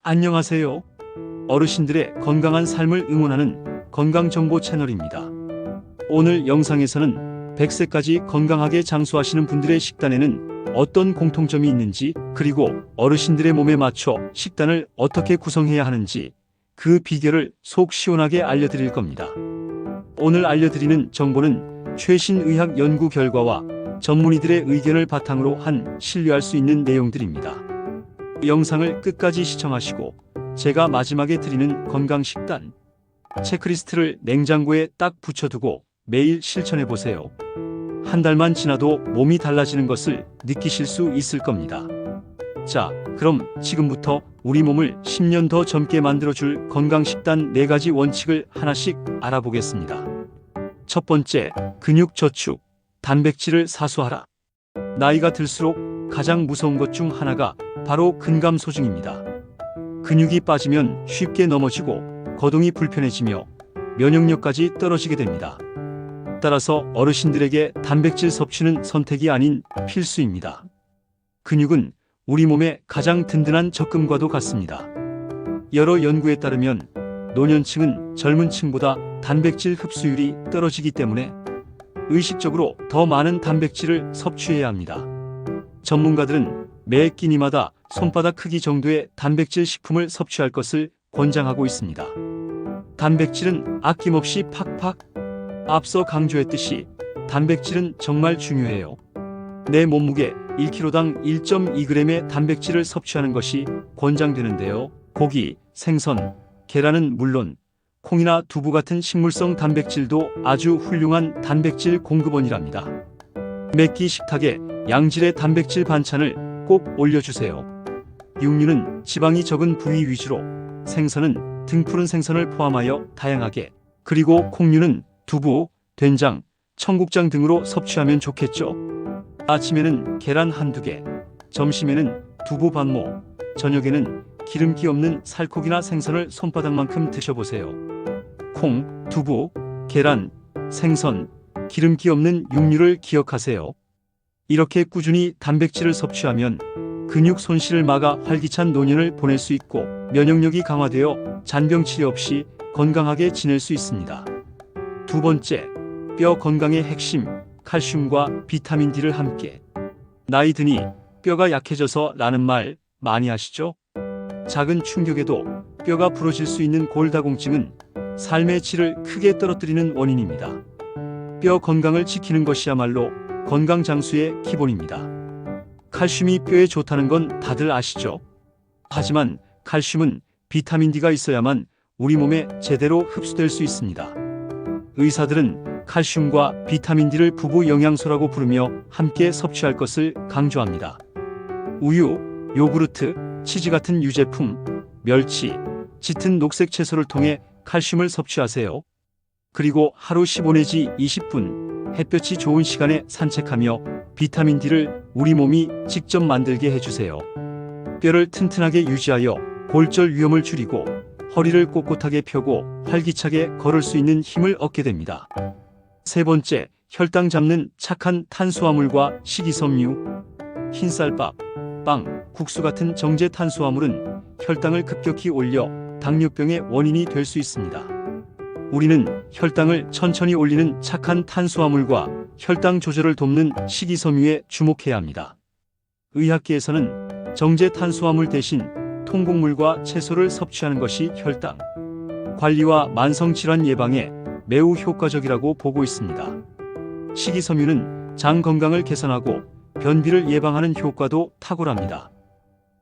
안녕하세요. 어르신들의 건강한 삶을 응원하는 건강정보 채널입니다. 오늘 영상에서는 100세까지 건강하게 장수하시는 분들의 식단에는 어떤 공통점이 있는지, 그리고 어르신들의 몸에 맞춰 식단을 어떻게 구성해야 하는지 그 비결을 속 시원하게 알려드릴 겁니다. 오늘 알려드리는 정보는 최신 의학 연구 결과와 전문의들의 의견을 바탕으로 한 신뢰할 수 있는 내용들입니다. 영상을 끝까지 시청하시고 제가 마지막에 드리는 건강식단 체크리스트를 냉장고에 딱 붙여두고 매일 실천해보세요. 한 달만 지나도 몸이 달라지는 것을 느끼실 수 있을 겁니다. 자, 그럼 지금부터 우리 몸을 10년 더 젊게 만들어줄 건강식단 4가지 원칙을 하나씩 알아보겠습니다. 첫 번째, 근육 저축, 단백질을 사수하라. 나이가 들수록 가장 무서운 것 중 하나가 바로 근감소증입니다. 근육이 빠지면 쉽게 넘어지고 거동이 불편해지며 면역력까지 떨어지게 됩니다. 따라서 어르신들에게 단백질 섭취는 선택이 아닌 필수입니다. 근육은 우리 몸의 가장 든든한 적금과도 같습니다. 여러 연구에 따르면 노년층은 젊은 층보다 단백질 흡수율이 떨어지기 때문에 의식적으로 더 많은 단백질을 섭취해야 합니다. 전문가들은 매 끼니마다 손바닥 크기 정도의 단백질 식품을 섭취할 것을 권장하고 있습니다. 단백질은 아낌없이 팍팍. 앞서 강조했듯이 단백질은 정말 중요해요. 내 몸무게 1kg당 1.2g의 단백질을 섭취하는 것이 권장되는데요. 고기, 생선, 계란은 물론 콩이나 두부 같은 식물성 단백질도 아주 훌륭한 단백질 공급원이랍니다. 매끼 식탁에 양질의 단백질 반찬을 꼭 올려주세요. 육류는 지방이 적은 부위 위주로, 생선은 등푸른 생선을 포함하여 다양하게, 그리고 콩류는 두부, 된장, 청국장 등으로 섭취하면 좋겠죠. 아침에는 계란 한두 개, 점심에는 두부 반모, 저녁에는 기름기 없는 살코기나 생선을 손바닥만큼 드셔보세요. 콩, 두부, 계란, 생선, 기름기 없는 육류를 기억하세요. 이렇게 꾸준히 단백질을 섭취하면 근육 손실을 막아 활기찬 노년을 보낼 수 있고 면역력이 강화되어 잔병 치레 없이 건강하게 지낼 수 있습니다. 두 번째, 뼈 건강의 핵심, 칼슘과 비타민 D를 함께. 나이 드니 뼈가 약해져서 라는 말 많이 하시죠? 작은 충격에도 뼈가 부러질 수 있는 골다공증은 삶의 질을 크게 떨어뜨리는 원인입니다. 뼈 건강을 지키는 것이야말로 건강 장수의 기본입니다. 칼슘이 뼈에 좋다는 건 다들 아시죠? 하지만 칼슘은 비타민 D가 있어야만 우리 몸에 제대로 흡수될 수 있습니다. 의사들은 칼슘과 비타민 D를 부부 영양소라고 부르며 함께 섭취할 것을 강조합니다. 우유, 요구르트, 치즈 같은 유제품, 멸치, 짙은 녹색 채소를 통해 칼슘을 섭취하세요. 그리고 하루 15 내지 20분 햇볕이 좋은 시간에 산책하며 비타민 D를 우리 몸이 직접 만들게 해주세요. 뼈를 튼튼하게 유지하여 골절 위험을 줄이고 허리를 꼿꼿하게 펴고 활기차게 걸을 수 있는 힘을 얻게 됩니다. 세 번째, 혈당 잡는 착한 탄수화물과 식이섬유. 흰쌀밥, 빵, 국수 같은 정제 탄수화물은 혈당을 급격히 올려 당뇨병의 원인이 될 수 있습니다. 우리는 혈당을 천천히 올리는 착한 탄수화물과 혈당 조절을 돕는 식이섬유에 주목해야 합니다. 의학계에서는 정제 탄수화물 대신 통곡물과 채소를 섭취하는 것이 혈당 관리와 만성질환 예방에 매우 효과적이라고 보고 있습니다. 식이섬유는 장 건강을 개선하고 변비를 예방하는 효과도 탁월합니다.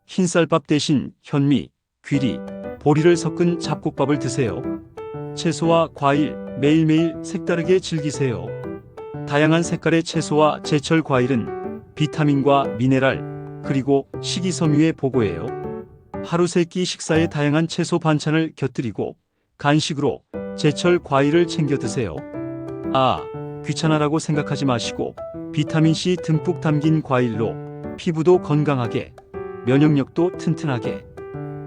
흰쌀밥 대신 현미, 귀리, 보리를 섞은 잡곡밥을 드세요. 채소와 과일 매일매일 색다르게 즐기세요. 다양한 색깔의 채소와 제철 과일은 비타민과 미네랄, 그리고 식이섬유의 보고예요. 하루 3끼 식사에 다양한 채소 반찬을 곁들이고 간식으로 제철 과일을 챙겨 드세요. 귀찮아라고 생각하지 마시고 비타민C 듬뿍 담긴 과일로 피부도 건강하게, 면역력도 튼튼하게,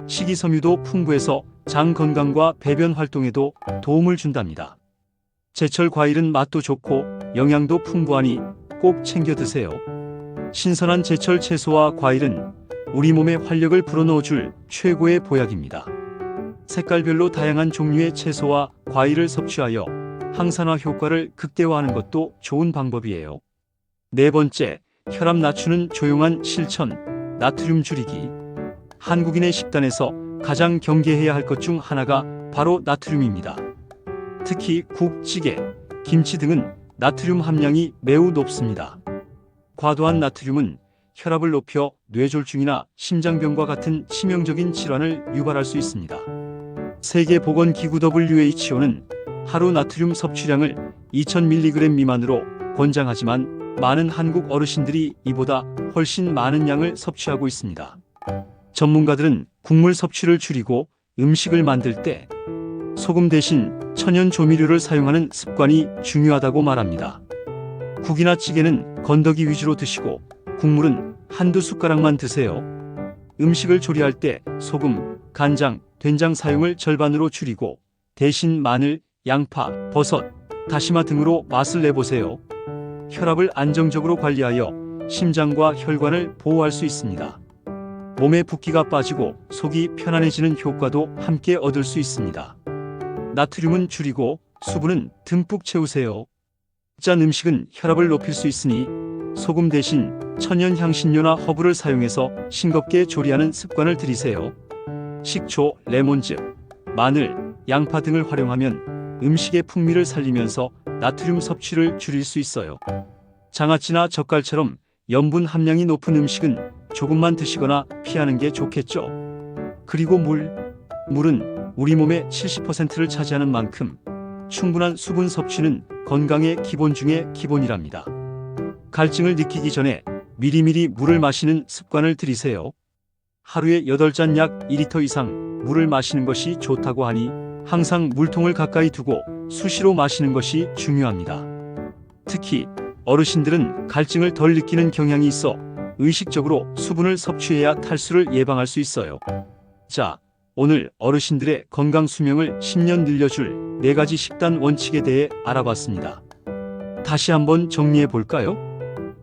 식이섬유도 풍부해서 장 건강과 배변 활동에도 도움을 준답니다. 제철 과일은 맛도 좋고 영양도 풍부하니 꼭 챙겨 드세요. 신선한 제철 채소와 과일은 우리 몸에 활력을 불어넣어줄 최고의 보약입니다. 색깔별로 다양한 종류의 채소와 과일을 섭취하여 항산화 효과를 극대화하는 것도 좋은 방법이에요. 네 번째, 혈압 낮추는 조용한 실천, 나트륨 줄이기. 한국인의 식단에서 가장 경계해야 할 것 중 하나가 바로 나트륨입니다. 특히 국, 찌개, 김치 등은 나트륨 함량이 매우 높습니다. 과도한 나트륨은 혈압을 높여 뇌졸중이나 심장병과 같은 치명적인 질환을 유발할 수 있습니다. 세계보건기구 WHO는 하루 나트륨 섭취량을 2000mg 미만으로 권장하지만 많은 한국 어르신들이 이보다 훨씬 많은 양을 섭취하고 있습니다. 전문가들은 국물 섭취를 줄이고 음식을 만들 때 소금 대신 천연 조미료를 사용하는 습관이 중요하다고 말합니다. 국이나 찌개는 건더기 위주로 드시고 국물은 한두 숟가락만 드세요. 음식을 조리할 때 소금, 간장, 된장 사용을 절반으로 줄이고 대신 마늘, 양파, 버섯, 다시마 등으로 맛을 내보세요. 혈압을 안정적으로 관리하여 심장과 혈관을 보호할 수 있습니다. 몸에 붓기가 빠지고 속이 편안해지는 효과도 함께 얻을 수 있습니다. 나트륨은 줄이고 수분은 듬뿍 채우세요. 짠 음식은 혈압을 높일 수 있으니 소금 대신 천연 향신료나 허브를 사용해서 싱겁게 조리하는 습관을 들이세요. 식초, 레몬즙, 마늘, 양파 등을 활용하면 음식의 풍미를 살리면서 나트륨 섭취를 줄일 수 있어요. 장아찌나 젓갈처럼 염분 함량이 높은 음식은 조금만 드시거나 피하는 게 좋겠죠. 그리고 물은 우리 몸의 70%를 차지하는 만큼 충분한 수분 섭취는 건강의 기본 중에 기본이랍니다. 갈증을 느끼기 전에 미리미리 물을 마시는 습관을 들이세요. 하루에 8잔 약 2리터 이상 물을 마시는 것이 좋다고 하니 항상 물통을 가까이 두고 수시로 마시는 것이 중요합니다. 특히 어르신들은 갈증을 덜 느끼는 경향이 있어 의식적으로 수분을 섭취해야 탈수를 예방할 수 있어요. 자, 오늘 어르신들의 건강 수명을 10년 늘려줄 4가지 식단 원칙에 대해 알아봤습니다. 다시 한번 정리해 볼까요?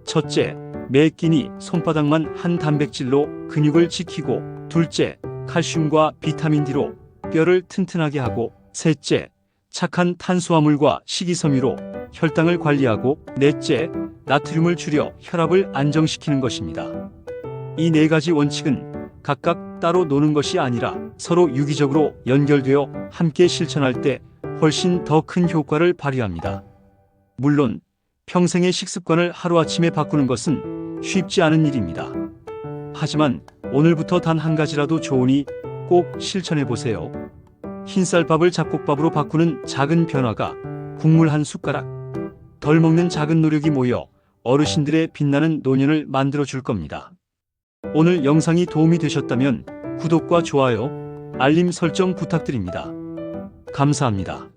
첫째, 매 끼니 손바닥만 한 단백질로 근육을 지키고, 둘째, 칼슘과 비타민 D로 뼈를 튼튼하게 하고, 셋째, 착한 탄수화물과 식이섬유로 혈당을 관리하고, 넷째, 나트륨을 줄여 혈압을 안정시키는 것입니다. 이 4가지 원칙은 각각 따로 노는 것이 아니라 서로 유기적으로 연결되어 함께 실천할 때 훨씬 더 큰 효과를 발휘합니다. 물론 평생의 식습관을 하루아침에 바꾸는 것은 쉽지 않은 일입니다. 하지만 오늘부터 단 한 가지라도 좋으니 꼭 실천해 보세요. 흰쌀밥을 잡곡밥으로 바꾸는 작은 변화가 국물 한 숟가락, 덜 먹는 작은 노력이 모여 어르신들의 빛나는 노년을 만들어 줄 겁니다. 오늘 영상이 도움이 되셨다면 구독과 좋아요, 알림 설정 부탁드립니다. 감사합니다.